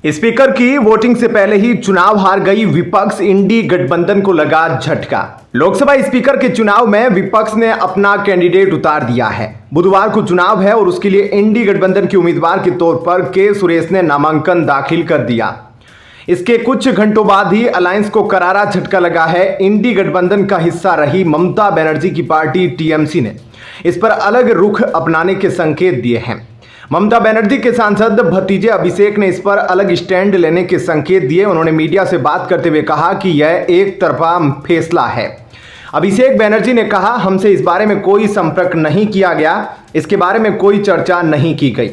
Speaker की voting से पहले ही चुनाव हार गई विपक्ष, इंडी गठबंधन को लगा झटका। लोकसभा स्पीकर के चुनाव में विपक्ष ने अपना कैंडिडेट उतार दिया है। बुधवार को चुनाव है और उसके लिए इंडी गठबंधन के उम्मीदवार के तौर पर के सुरेश ने नामांकन दाखिल कर दिया। इसके कुछ घंटों बाद ही अलायंस को करारा झटका लगा है। इंडी गठबंधन का हिस्सा रही ममता बनर्जी की पार्टी टीएमसी ने इस पर अलग रुख अपनाने के संकेत दिए हैं। ममता बनर्जी के सांसद भतीजे अभिषेक ने इस पर अलग स्टैंड लेने के संकेत दिए। उन्होंने मीडिया से बात करते हुए कहा कि यह एक तरफा फैसला है। अभिषेक बनर्जी ने कहा, हमसे इस बारे में कोई संपर्क नहीं किया गया, इसके बारे में कोई चर्चा नहीं की गई।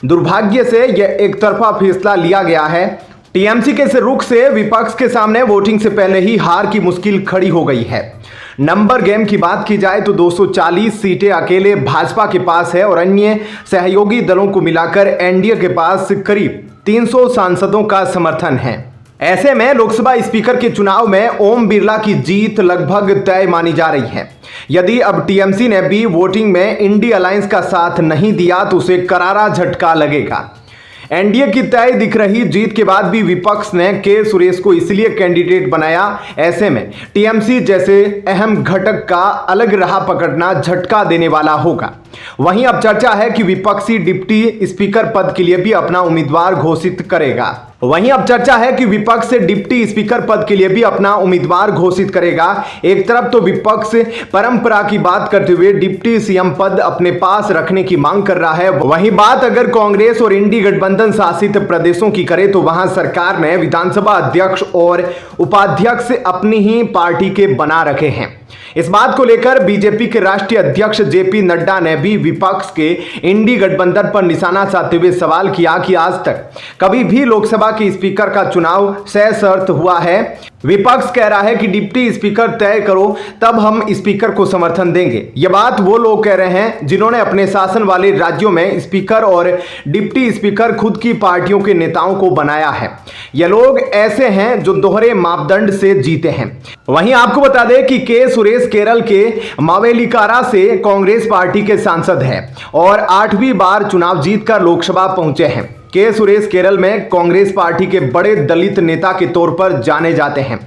दुर्भाग्य से यह एक तरफा फैसला लिया गया है। टीएमसी के इस रुख से विपक्ष के सामने वोटिंग से पहले ही हार की मुश्किल खड़ी हो गई है। नंबर गेम की बात की जाए तो 240 सीटें अकेले भाजपा के पास है और अन्य सहयोगी दलों को मिलाकर एनडीए के पास करीब 300 सांसदों का समर्थन है। ऐसे में लोकसभा स्पीकर के चुनाव में ओम बिरला की जीत लगभग तय मानी जा रही है। यदि अब टीएमसी ने भी वोटिंग में इंडी अलायंस का साथ नहीं दिया तो उसे करारा झटका लगेगा। एनडीए की तय दिख रही जीत के बाद भी विपक्ष ने के सुरेश को इसलिए कैंडिडेट बनाया। ऐसे में टीएमसी जैसे अहम घटक का अलग राह पकड़ना झटका देने वाला होगा। वहीं अब चर्चा है कि विपक्षी डिप्टी स्पीकर पद के लिए भी अपना उम्मीदवार घोषित करेगा। एक तरफ तो विपक्ष परंपरा की बात करते हुए डिप्टी सीएम पद अपने पास रखने की मांग कर रहा है। वहीं बात अगर कांग्रेस और इंडी गठबंधन शासित प्रदेशों की करे तो वहां सरकार ने विधानसभा अध्यक्ष और उपाध्यक्ष अपनी ही पार्टी के बना रखे हैं। इस बात को लेकर बीजेपी के राष्ट्रीय अध्यक्ष जेपी नड्डा ने भी विपक्ष के इंडी गठबंधन पर निशाना साधते हुए सवाल किया कि आज तक कभी भी लोकसभा के स्पीकर का चुनाव सशर्त हुआ है। विपक्ष कह रहा है कि डिप्टी स्पीकर तय करो तब हम स्पीकर को समर्थन देंगे। यह बात वो लोग कह रहे हैं जिन्होंने अपने शासन वाले राज्यों में स्पीकर और डिप्टी स्पीकर खुद की पार्टियों के नेताओं को बनाया है। ये लोग ऐसे हैं जो दोहरे मापदंड से जीते हैं। वहीं आपको बता दें कि के सुरेश केरल के मावेलिकारा से कांग्रेस पार्टी के सांसद हैं और 8वीं बार चुनाव जीतकर लोकसभा पहुंचे हैं। के सुरेश केरल में कांग्रेस पार्टी के बड़े दलित नेता के तौर पर जाने जाते हैं।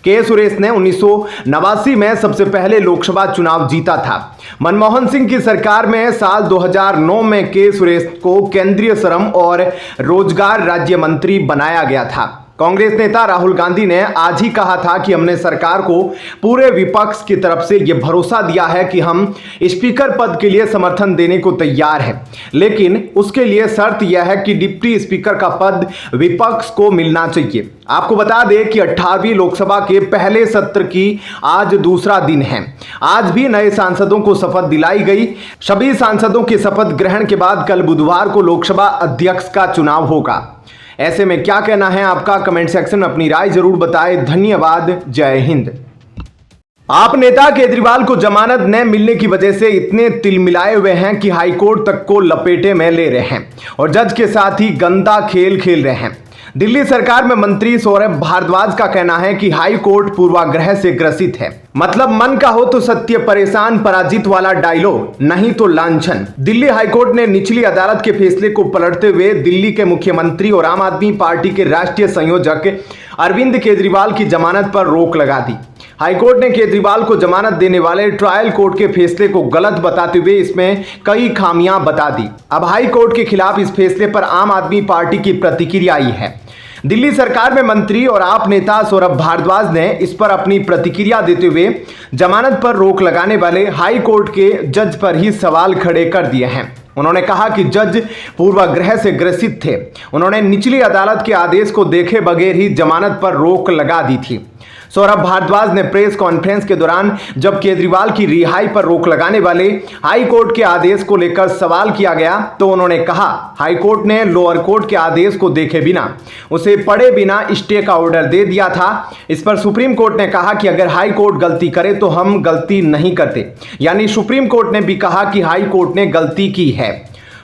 के सुरेश ने 1989 में सबसे पहले लोकसभा चुनाव जीता था। मनमोहन सिंह की सरकार में साल 2009 में के सुरेश को केंद्रीय श्रम और रोजगार राज्य मंत्री बनाया गया था। कांग्रेस नेता राहुल गांधी ने आज ही कहा था कि हमने सरकार को पूरे विपक्ष की तरफ से यह भरोसा दिया है कि हम स्पीकर पद के लिए समर्थन देने को तैयार हैं, लेकिन उसके लिए शर्त यह है कि डिप्टी स्पीकर का पद विपक्ष को मिलना चाहिए। आपको बता दें कि 18वीं लोकसभा के पहले सत्र की आज दूसरा दिन है। आज भी नए सांसदों को शपथ दिलाई गई। सभी सांसदों के शपथ ग्रहण के बाद कल बुधवार को लोकसभा अध्यक्ष का चुनाव होगा। ऐसे में क्या कहना है आपका? कमेंट सेक्शन में अपनी राय जरूर बताएं। धन्यवाद। जय हिंद। आप नेता केजरीवाल को जमानत न मिलने की वजह से इतने तिलमिलाए हुए हैं कि हाईकोर्ट तक को लपेटे में ले रहे हैं और जज के साथ ही गंदा खेल खेल रहे हैं। दिल्ली सरकार में मंत्री सौरभ भारद्वाज का कहना है कि हाई कोर्ट पूर्वाग्रह से ग्रसित है। मतलब मन का हो तो सत्य परेशान पराजित वाला डायलॉग, नहीं तो लांछन। दिल्ली हाईकोर्ट ने निचली अदालत के फैसले को पलटते हुए दिल्ली के मुख्यमंत्री और आम आदमी पार्टी के राष्ट्रीय संयोजक अरविंद केजरीवाल की जमानत पर रोक लगा दी। हाईकोर्ट ने केजरीवाल को जमानत देने वाले ट्रायल कोर्ट के फैसले को गलत बताते हुए इसमें कई खामियां बता दी। अब हाई कोर्ट के खिलाफ इस फैसले पर आम आदमी पार्टी की प्रतिक्रिया आई है। दिल्ली सरकार में मंत्री और आप नेता सौरभ भारद्वाज ने इस पर अपनी प्रतिक्रिया देते हुए जमानत पर रोक लगाने वाले हाई कोर्ट के जज पर ही सवाल खड़े कर दिए हैं। उन्होंने कहा कि जज पूर्वाग्रह से ग्रसित थे। उन्होंने निचली अदालत के आदेश को देखे बगैर ही जमानत पर रोक लगा दी थी। सौरभ भारद्वाज ने प्रेस कॉन्फ्रेंस के दौरान जब केजरीवाल की रिहाई पर रोक लगाने वाले हाई कोर्ट के आदेश को लेकर सवाल किया गया तो उन्होंने कहा, हाई कोर्ट ने लोअर कोर्ट के आदेश को देखे बिना, उसे पढ़े बिना स्टे का ऑर्डर दे दिया था। इस पर सुप्रीम कोर्ट ने कहा कि अगर हाई कोर्ट गलती करे तो हम गलती नहीं करते। यानी सुप्रीम कोर्ट ने भी कहा कि हाई कोर्ट ने गलती की है।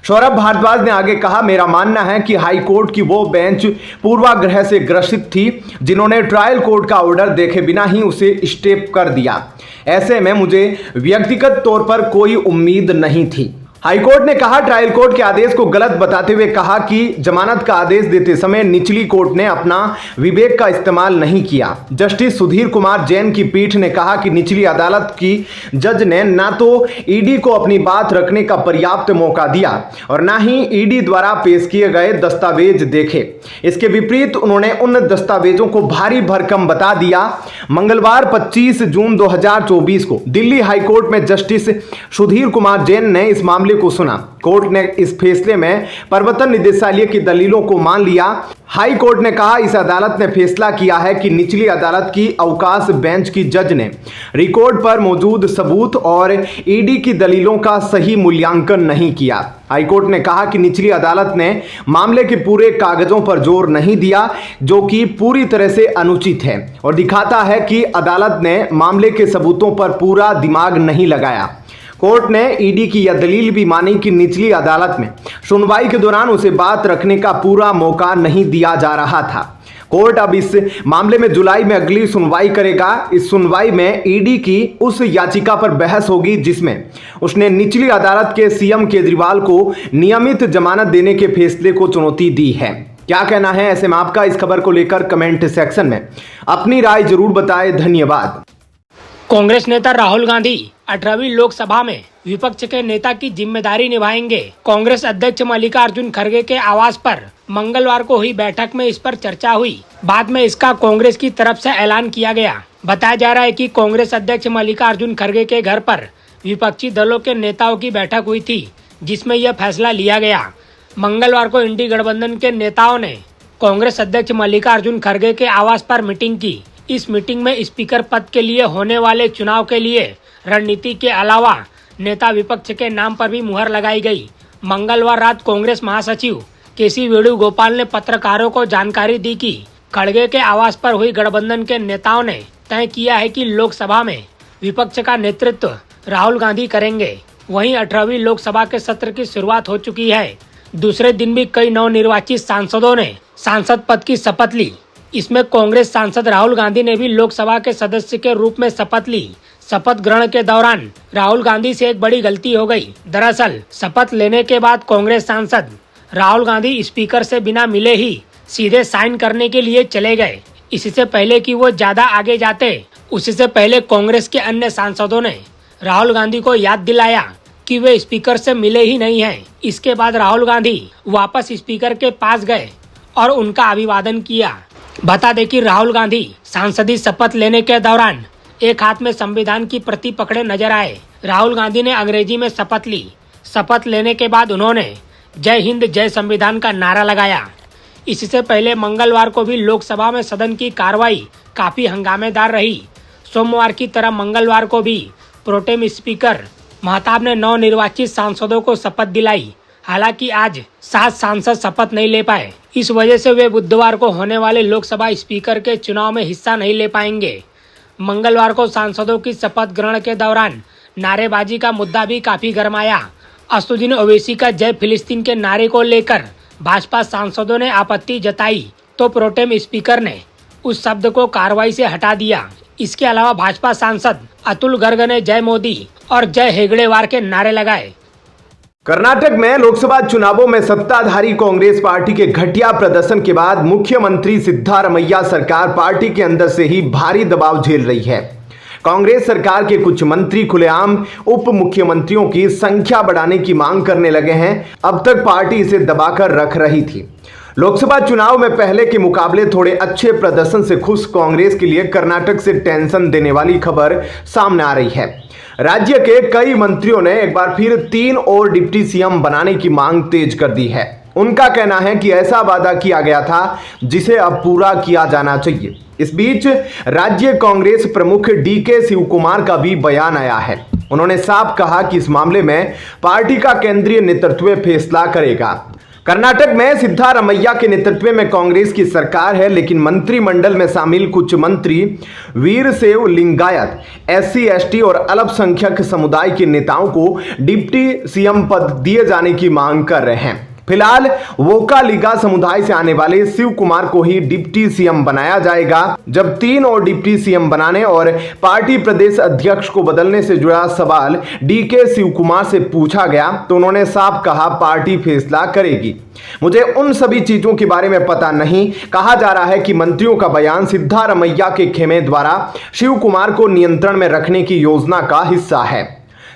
सौरभ भारद्वाज ने आगे कहा, मेरा मानना है कि हाई कोर्ट की वो बेंच पूर्वाग्रह से ग्रसित थी जिन्होंने ट्रायल कोर्ट का ऑर्डर देखे बिना ही उसे स्टे कर दिया। ऐसे में मुझे व्यक्तिगत तौर पर कोई उम्मीद नहीं थी। हाईकोर्ट ने कहा, ट्रायल कोर्ट के आदेश को गलत बताते हुए कहा कि जमानत का आदेश देते समय निचली कोर्ट ने अपना विवेक का इस्तेमाल नहीं किया। जस्टिस सुधीर कुमार जैन की पीठ ने कहा कि निचली अदालत की जज ने ना तो ईडी को अपनी बात रखने का पर्याप्त मौका दिया और ना ही ईडी द्वारा पेश किए गए दस्तावेज देखे। इसके विपरीत उन्होंने उन दस्तावेजों को भारी भरकम बता दिया। मंगलवार 25 जून 2024 को दिल्ली हाईकोर्ट में जस्टिस सुधीर कुमार जैन ने इस मामले को सुना। कोर्ट ने इस फैसले में प्रवर्तन निदेशालय की दलीलों को मान लिया। हाई कोर्ट ने कहा, इस अदालत ने फैसला किया है कि निचली अदालत की अवकाश बेंच की जज ने रिकॉर्ड पर मौजूद सबूत और ईडी की दलीलों का सही मूल्यांकन नहीं किया। हाईकोर्ट ने कहा कि निचली अदालत ने मामले के पूरे कागजों पर जोर नहीं दिया, जो कि पूरी तरह से अनुचित है और दिखाता है कि अदालत ने मामले के सबूतों पर पूरा दिमाग नहीं लगाया। कोर्ट ने ईडी की यह दलील भी मानी कि निचली अदालत में सुनवाई के दौरान उसे बात रखने का पूरा मौका नहीं दिया जा रहा था। कोर्ट अब इस मामले में जुलाई में अगली सुनवाई करेगा। इस सुनवाई में ईडी की उस याचिका पर बहस होगी जिसमें उसने निचली अदालत के सीएम केजरीवाल को नियमित जमानत देने के फैसले को चुनौती दी है। क्या कहना है ऐसे में आपका इस खबर को लेकर कमेंट सेक्शन में अपनी राय जरूर बताएं। धन्यवाद। कांग्रेस नेता राहुल गांधी 18वीं लोकसभा में विपक्ष के नेता की जिम्मेदारी निभाएंगे। कांग्रेस अध्यक्ष मल्लिकार्जुन खड़गे के आवास पर मंगलवार को हुई बैठक में इस पर चर्चा हुई। बाद में इसका कांग्रेस की तरफ से ऐलान किया गया। बताया जा रहा है कि कांग्रेस अध्यक्ष मल्लिकार्जुन खड़गे के घर पर विपक्षी दलों के नेताओं की बैठक हुई थी, जिसमें यह फैसला लिया गया। मंगलवार को इंडी गठबंधन के नेताओं ने कांग्रेस अध्यक्ष मल्लिकार्जुन खड़गे के आवास पर मीटिंग की। इस मीटिंग में स्पीकर पद के लिए होने वाले चुनाव के लिए रणनीति के अलावा नेता विपक्ष के नाम पर भी मुहर लगाई गई। मंगलवार रात कांग्रेस महासचिव केसी वेणुगोपाल ने पत्रकारों को जानकारी दी कि खड़गे के आवास पर हुई गठबंधन के नेताओं ने तय किया है कि लोकसभा में विपक्ष का नेतृत्व राहुल गांधी करेंगे। वहीं 18वीं लोकसभा के सत्र की शुरुआत हो चुकी है। दूसरे दिन भी कई नवनिर्वाचित सांसदों ने सांसद पद की शपथ ली। इसमें कांग्रेस सांसद राहुल गांधी ने भी लोकसभा के सदस्य के रूप में शपथ ली। शपथ ग्रहण के दौरान राहुल गांधी से एक बड़ी गलती हो गई। दरअसल शपथ लेने के बाद कांग्रेस सांसद राहुल गांधी स्पीकर से बिना मिले ही सीधे साइन करने के लिए चले गए। इससे पहले कि वो ज्यादा आगे जाते, उससे पहले कांग्रेस के अन्य सांसदों ने राहुल गांधी को याद दिलाया कि वे स्पीकर से मिले ही नहीं हैं। इसके बाद राहुल गांधी वापस स्पीकर के पास गए और उनका अभिवादन किया। बता दें कि राहुल गांधी सांसदीय शपथ लेने के दौरान एक हाथ में संविधान की प्रति पकड़े नजर आए। राहुल गांधी ने अंग्रेजी में शपथ ली। शपथ लेने के बाद उन्होंने जय हिंद जय संविधान का नारा लगाया। इससे पहले मंगलवार को भी लोकसभा में सदन की कार्रवाई काफी हंगामेदार रही। सोमवार की तरह मंगलवार को भी प्रोटेम स्पीकर महताब ने नवनिर्वाचित सांसदों को शपथ दिलाई। हालांकि आज 7 सांसद शपथ नहीं ले पाए। इस वजह से वे बुधवार को होने वाले लोकसभा स्पीकर के चुनाव में हिस्सा नहीं ले पाएंगे। मंगलवार को सांसदों की शपथ ग्रहण के दौरान नारेबाजी का मुद्दा भी काफी गरमाया। असदुद्दीन ओवैसी का जय फिलिस्तीन के नारे को लेकर भाजपा सांसदों ने आपत्ति जताई तो प्रोटेम स्पीकर ने उस शब्द को कार्रवाई से हटा दिया। इसके अलावा भाजपा सांसद अतुल गर्ग ने जय मोदी और जय हेगड़ेवार के नारे लगाए। कर्नाटक में लोकसभा चुनावों में सत्ताधारी कांग्रेस पार्टी के घटिया प्रदर्शन के बाद मुख्यमंत्री सिद्धारमैया सरकार पार्टी के अंदर से ही भारी दबाव झेल रही है। कांग्रेस सरकार के कुछ मंत्री खुलेआम उप मुख्यमंत्रियों की संख्या बढ़ाने की मांग करने लगे हैं। अब तक पार्टी इसे दबाकर रख रही थी। लोकसभा चुनाव में पहले के मुकाबले थोड़े अच्छे प्रदर्शन से खुश कांग्रेस के लिए कर्नाटक से टेंशन देने वाली खबर सामने आ रही है। राज्य के कई मंत्रियों ने एक बार फिर 3 और डिप्टी सीएम बनाने की मांग तेज कर दी है। उनका कहना है कि ऐसा वादा किया गया था जिसे अब पूरा किया जाना चाहिए। इस बीच राज्य कांग्रेस प्रमुख डीके शिवकुमार का भी बयान आया है। उन्होंने साफ कहा कि इस मामले में पार्टी का केंद्रीय नेतृत्व फैसला करेगा। कर्नाटक में सिद्धारमैया के नेतृत्व में कांग्रेस की सरकार है, लेकिन मंत्रिमंडल में शामिल कुछ मंत्री वीरशैव लिंगायत, SC ST और अल्पसंख्यक समुदाय के नेताओं को डिप्टी सीएम पद दिए जाने की मांग कर रहे हैं। फिलहाल वोकालिगा समुदाय से आने वाले शिव कुमार को ही डिप्टी सीएम बनाया जाएगा। जब 3 और डिप्टी सीएम बनाने और पार्टी प्रदेश अध्यक्ष को बदलने से जुड़ा सवाल डीके शिव कुमार से पूछा गया तो उन्होंने साफ कहा पार्टी फैसला करेगी। मुझे उन सभी चीजों के बारे में पता नहीं। कहा जा रहा है कि मंत्रियों का बयान सिद्धारमैया के खेमे द्वारा शिव कुमार को नियंत्रण में रखने की योजना का हिस्सा है।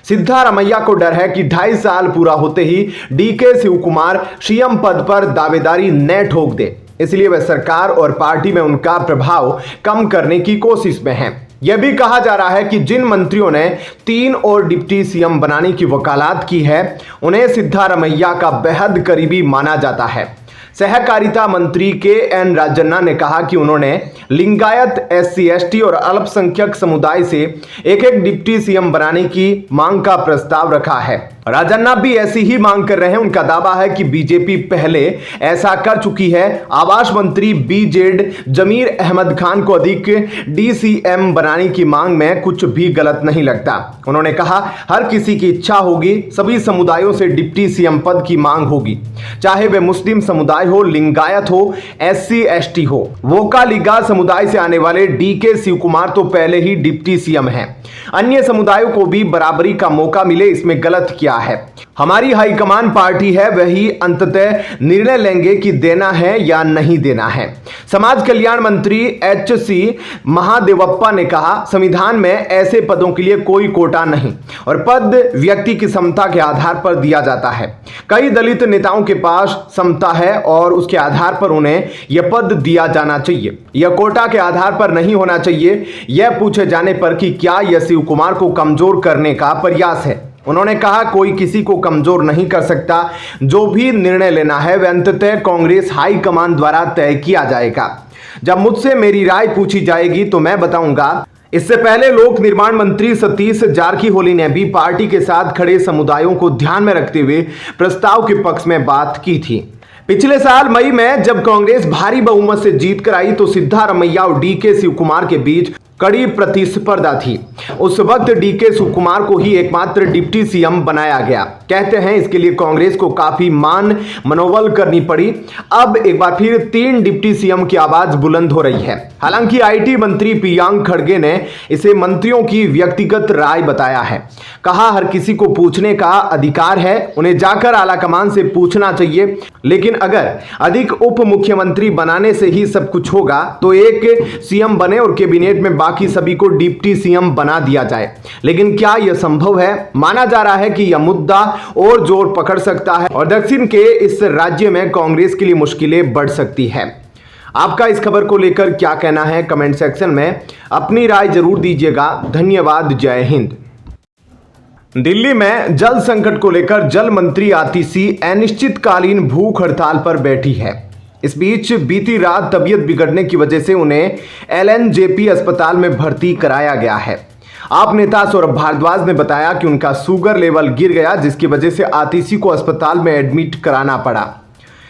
सिद्धारमैया को डर है कि 2.5 साल पूरा होते ही डीके शिव कुमार सीएम पद पर दावेदारी न ठोक दे, इसलिए वह सरकार और पार्टी में उनका प्रभाव कम करने की कोशिश में हैं। यह भी कहा जा रहा है कि जिन मंत्रियों ने 3 और डिप्टी सीएम बनाने की वकालत की है उन्हें सिद्धारमैया का बेहद करीबी माना जाता है। सहकारिता मंत्री के.एन. राजन्ना ने कहा कि उन्होंने लिंगायत, SC, ST और अल्पसंख्यक समुदाय से एक डिप्टी सीएम बनाने की मांग का प्रस्ताव रखा है। राजन्ना भी ऐसी ही मांग कर रहे हैं। उनका दावा है कि बीजेपी पहले ऐसा कर चुकी है। आवास मंत्री BZ जमीर अहमद खान को अधिक DCM बनाने की मांग में कुछ भी गलत नहीं लगता। उन्होंने कहा हर किसी की इच्छा होगी, सभी समुदायों से डिप्टी सीएम पद की मांग होगी, चाहे वे मुस्लिम समुदाय हो, लिंगायत हो, SC, ST हो। वोकालिगा समुदाय से आने वाले डीके शिव कुमार तो पहले ही डिप्टी सीएम हैं। अन्य समुदायों को भी बराबरी का मौका मिले, इसमें गलत क्या है? हमारी हाईकमान पार्टी है, वही अंततः निर्णय लेंगे कि देना है या नहीं देना है। समाज कल्याण मंत्री HC महादेवप्पा ने कहा संविधान में ऐसे पदों के लिए कोई कोटा नहीं और पद व्यक्ति की क्षमता के आधार पर दिया जाता है। कई दलित नेताओं के पास क्षमता है और उसके आधार पर उन्हें यह पद दिया जाना चाहिए। यह कोटा के आधार पर नहीं होना चाहिए। यह पूछे जाने पर कि क्या यह शिव कुमार को कमजोर करने का प्रयास है, उन्होंने कहा कोई किसी को कमजोर नहीं कर सकता। जो भी निर्णय लेना है वह अंततः कांग्रेस हाईकमान द्वारा तय किया जाएगा। जब मुझसे मेरी राय पूछी जाएगी तो मैं बताऊंगा। इससे पहले लोक निर्माण मंत्री सतीश जारकीहोली ने भी पार्टी के साथ खड़े समुदायों को ध्यान में रखते हुए प्रस्ताव के पक्ष में बात की थी। पिछले साल मई में जब कांग्रेस भारी बहुमत से जीत कर आई तो सिद्धारमैया और डीके शिव कुमार के बीच कड़ी प्रतिस्पर्धा थी। उस वक्त डीके शिव कुमार को ही एकमात्र डिप्टी सीएम बनाया गया। कहते हैं इसके लिए कांग्रेस को काफी मान मनोबल करनी पड़ी। अब एक बार फिर 3 डिप्टी सीएम की आवाज बुलंद हो रही है। हालांकि IT मंत्री प्रियांक खड़गे ने इसे मंत्रियों की व्यक्तिगत राय बताया है। कहा हर किसी को पूछने का अधिकार है, उन्हें जाकर आलाकमान से पूछना चाहिए, लेकिन अगर अधिक उप मुख्यमंत्री बनाने से ही सब कुछ होगा तो एक सीएम बने और कैबिनेट में बाकी सभी को डिप्टी सीएम बना दिया जाए। लेकिन क्या यह संभव है? माना जा रहा है कि यह मुद्दा और जोर पकड़ सकता है और दक्षिण के इस राज्य में कांग्रेस के लिए मुश्किलें बढ़ सकती है। आपका इस खबर को लेकर क्या कहना है? कमेंट सेक्शन में अपनी राय जरूर दीजिएगा। धन्यवाद। जय हिंद। दिल्ली में जल संकट को लेकर जल मंत्री आतिशी अनिश्चितकालीन भूख हड़ताल पर बैठी है। इस बीच बीती रात तबीयत बिगड़ने की वजह से उन्हें LNJP अस्पताल में भर्ती कराया गया है। आप नेता सौरभ भारद्वाज ने बताया कि उनका शुगर लेवल गिर गया, जिसकी वजह से आतिशी को अस्पताल में एडमिट कराना पड़ा।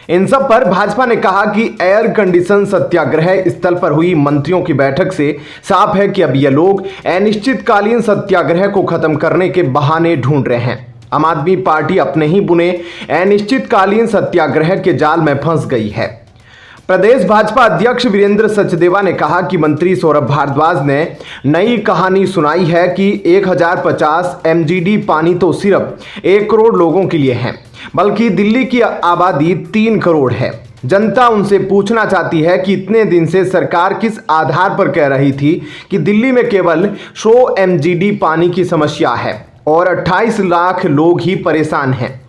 इन सब पर भाजपा ने कहा कि एयर कंडीशन सत्याग्रह स्थल पर हुई मंत्रियों की बैठक से साफ है कि अब ये लोग अनिश्चितकालीन सत्याग्रह को खत्म करने के बहाने ढूंढ रहे हैं। आम आदमी पार्टी अपने ही बुने अनिश्चितकालीन सत्याग्रह के जाल में फंस गई है। प्रदेश भाजपा अध्यक्ष वीरेंद्र सचदेवा ने कहा कि मंत्री सौरभ भारद्वाज ने नई कहानी सुनाई है कि 1050 MGD पानी तो सिर्फ 1 करोड़ लोगों के लिए है, बल्कि दिल्ली की आबादी 3 करोड़ है। जनता उनसे पूछना चाहती है कि इतने दिन से सरकार किस आधार पर कह रही थी कि दिल्ली में केवल 100 MGD पानी की समस्या है और 28 लाख लोग ही परेशान हैं।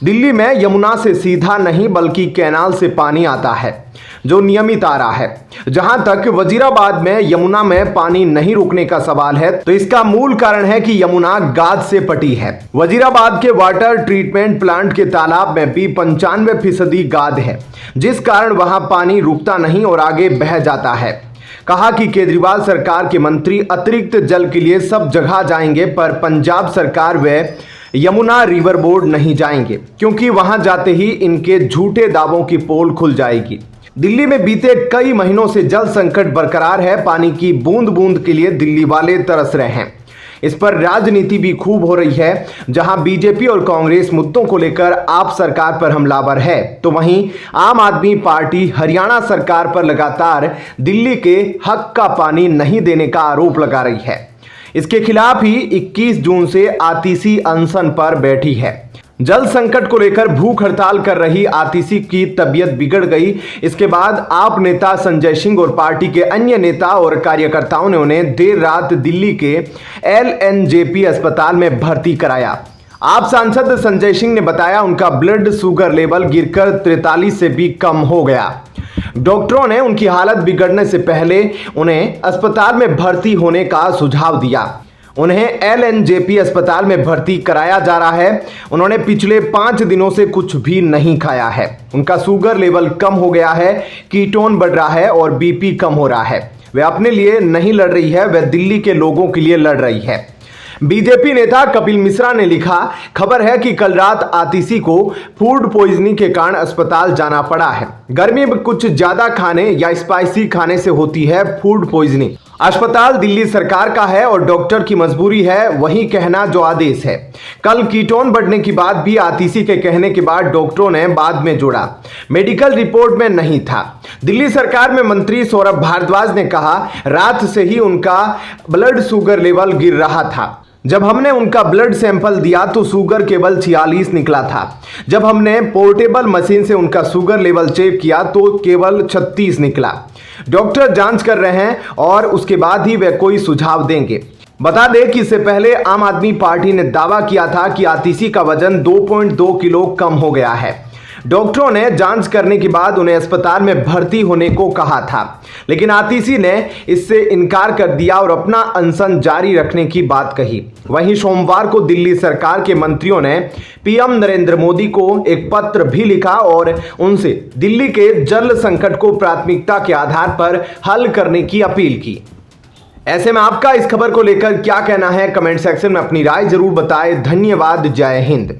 दिल्ली में यमुना से सीधा नहीं बल्कि कैनाल से पानी आता है जो नियमित आ रहा है। जहां तक वजीराबाद में यमुना में पानी नहीं रुकने का सवाल है तो इसका मूल कारण है कि यमुना गाद से पटी है। वजीराबाद के वाटर ट्रीटमेंट प्लांट के तालाब में भी 95% गाद है, जिस कारण वहां पानी रुकता नहीं और आगे बह जाता है। कहा कि केजरीवाल सरकार के मंत्री अतिरिक्त जल के लिए सब जगह जाएंगे, पर पंजाब सरकार व यमुना रिवर बोर्ड नहीं जाएंगे, क्योंकि वहां जाते ही इनके झूठे दावों की पोल खुल जाएगी। दिल्ली में बीते कई महीनों से जल संकट बरकरार है। पानी की बूंद बूंद के लिए दिल्ली वाले तरस रहे हैं। इस पर राजनीति भी खूब हो रही है। जहां बीजेपी और कांग्रेस मुद्दों को लेकर आप सरकार पर हमलावर है, तो वहीं आम आदमी पार्टी हरियाणा सरकार पर लगातार दिल्ली के हक का पानी नहीं देने का आरोप लगा रही है। इसके खिलाफ ही 21 जून से आतिशी अनशन पर बैठी है। जल संकट को लेकर भूख हड़ताल कर रही आतिशी की तबीयत बिगड़ गई। इसके बाद आप नेता संजय सिंह और पार्टी के अन्य नेता और कार्यकर्ताओं ने उन्हें देर रात दिल्ली के LNJP अस्पताल में भर्ती कराया। आप सांसद संजय सिंह ने बताया उनका ब्लड शुगर लेवल गिरकर 43 से भी कम हो गया। डॉक्टरों ने उनकी हालत बिगड़ने से पहले उन्हें अस्पताल में भर्ती होने का सुझाव दिया। उन्हें LNJP अस्पताल में भर्ती कराया जा रहा है। उन्होंने पिछले 5 दिनों से कुछ भी नहीं खाया है। उनका शुगर लेवल कम हो गया है, कीटोन बढ़ रहा है और BP कम हो रहा है। वह अपने लिए नहीं लड़ रही है, वह दिल्ली के लोगों के लिए लड़ रही है। बीजेपी नेता कपिल मिश्रा ने लिखा, खबर है कि कल रात आतिशी को फूड पॉइजनिंग के कारण अस्पताल जाना पड़ा है। गर्मी में कुछ ज्यादा खाने या स्पाइसी खाने से होती है फूड पॉइजनिंग। अस्पताल दिल्ली सरकार का है और डॉक्टर की मजबूरी है वही कहना जो आदेश है। कल कीटोन बढ़ने की बात भी आतिशी के कहने के बाद डॉक्टरों ने बाद में जोड़ा, मेडिकल रिपोर्ट में नहीं था। दिल्ली सरकार में मंत्री सौरभ भारद्वाज ने कहा, रात से ही उनका ब्लड शुगर लेवल गिर रहा था। जब हमने उनका ब्लड सैंपल दिया तो शुगर केवल 46 निकला था। जब हमने पोर्टेबल मशीन से उनका शुगर लेवल चेक किया तो केवल 36 निकला। डॉक्टर जांच कर रहे हैं और उसके बाद ही वे कोई सुझाव देंगे। बता दें कि इससे पहले आम आदमी पार्टी ने दावा किया था कि आतिशी का वजन 2.2 किलो कम हो गया है। डॉक्टरों ने जांच करने के बाद उन्हें अस्पताल में भर्ती होने को कहा था, लेकिन आतिशी ने इससे इनकार कर दिया और अपना अनशन जारी रखने की बात कही। वहीं सोमवार को दिल्ली सरकार के मंत्रियों ने PM नरेंद्र मोदी को एक पत्र भी लिखा और उनसे दिल्ली के जल संकट को प्राथमिकता के आधार पर हल करने की अपील की। ऐसे में आपका इस खबर को लेकर क्या कहना है, कमेंट सेक्शन में अपनी राय जरूर बताएं। धन्यवाद। जय हिंद।